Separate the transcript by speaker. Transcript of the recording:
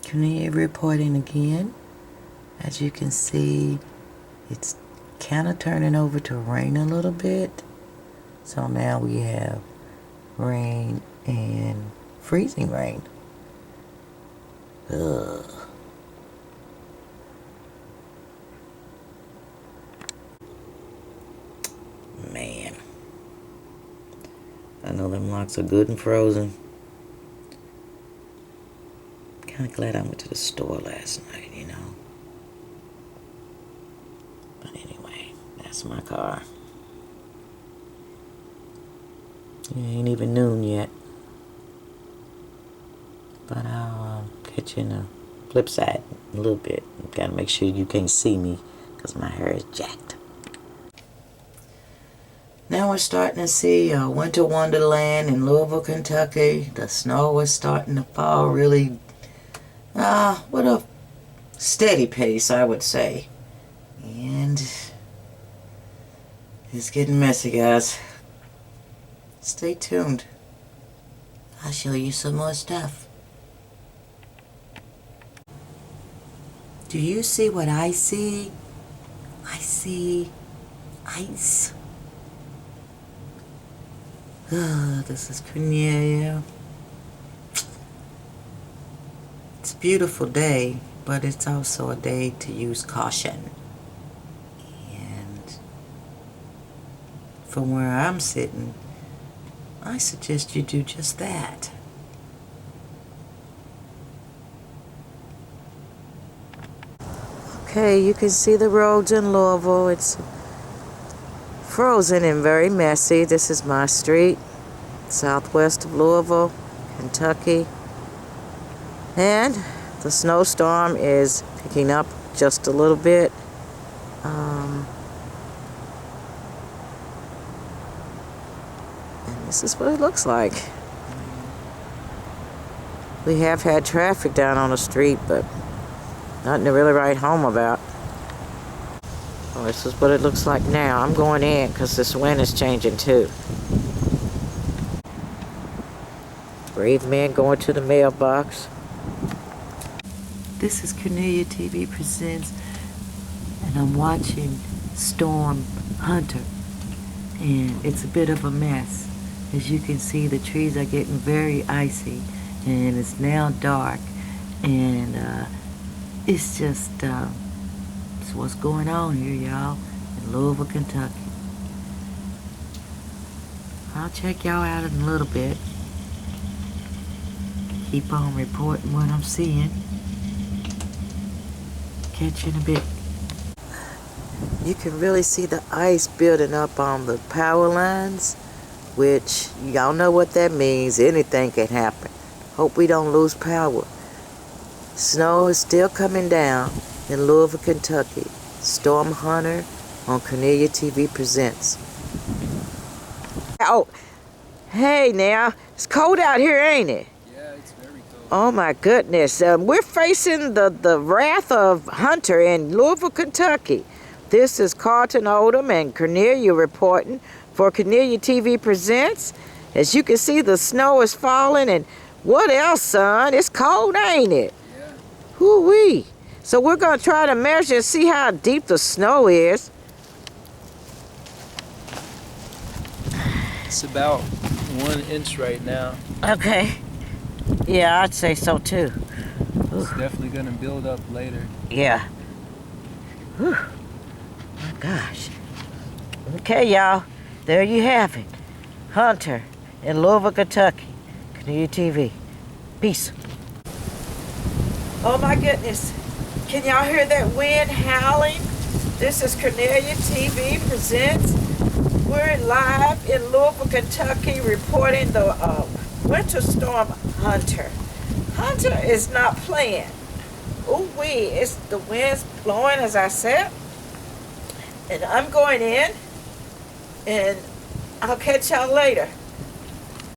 Speaker 1: Cornelia reporting again. As you can see, it's kind of turning over to rain a little bit. So now we have rain and freezing rain. Ugh. Man. I know them locks are good and frozen. Kind of glad I went to the store last night, you know. But anyway, that's my car. It ain't even noon yet. But I'll catch you in the flip side in a little bit. Gotta make sure you can't see me because my hair is jacked. Now we're starting to see a winter wonderland in Louisville, Kentucky. The snow is starting to fall really, with a steady pace, I would say. And it's getting messy, guys. Stay tuned. I'll show you some more stuff. Do you see what I see? I see ice. This is Cornelia. It's a beautiful day, but it's also a day to use caution. And from where I'm sitting, I suggest you do just that. Okay, you can see the roads in Louisville. It's frozen and very messy. This is my street, southwest of Louisville, Kentucky. And the snowstorm is picking up just a little bit. And this is what it looks like. We have had traffic down on the street, but nothing to really write home about. Well, this is what it looks like now. I'm going in because this wind is changing too. Brave man going to the mailbox. This is Cornelia TV Presents, and I'm watching Storm Hunter, and it's a bit of a mess. As you can see, the trees are getting very icy, and it's now dark, and it's just it's what's going on here, y'all, in Louisville, Kentucky. I'll check y'all out in a little bit. Keep on reporting what I'm seeing. Catch you in a bit. You can really see the ice building up on the power lines, which y'all know what that means. Anything can happen. Hope we don't lose power. Snow is still coming down in Louisville, Kentucky. Storm Hunter on Cornelia TV Presents. Oh, hey now, it's cold out here, ain't it?
Speaker 2: Yeah, it's very cold.
Speaker 1: Oh my goodness, we're facing the wrath of Hunter in Louisville, Kentucky. This is Moss-Oldham and Cornelia reporting for Cornelia TV Presents. As you can see, the snow is falling, and what else, son? It's cold, ain't it?
Speaker 2: Yeah.
Speaker 1: Hoo-wee. So we're going to try to measure and see how deep the snow is.
Speaker 2: It's about 1 inch right now.
Speaker 1: Okay. Yeah, I'd say so too.
Speaker 2: It's definitely going to build up later.
Speaker 1: Yeah. Whew. Oh, gosh. Okay, y'all. There you have it. Hunter in Louisville, Kentucky. Cornelia TV. Peace. Oh, my goodness. Can y'all hear that wind howling? This is Cornelia TV Presents. We're live in Louisville, Kentucky, reporting the winter storm Hunter. Hunter is not playing. Ooh-wee, it's the wind's blowing, as I said. And I'm going in, and I'll catch y'all later.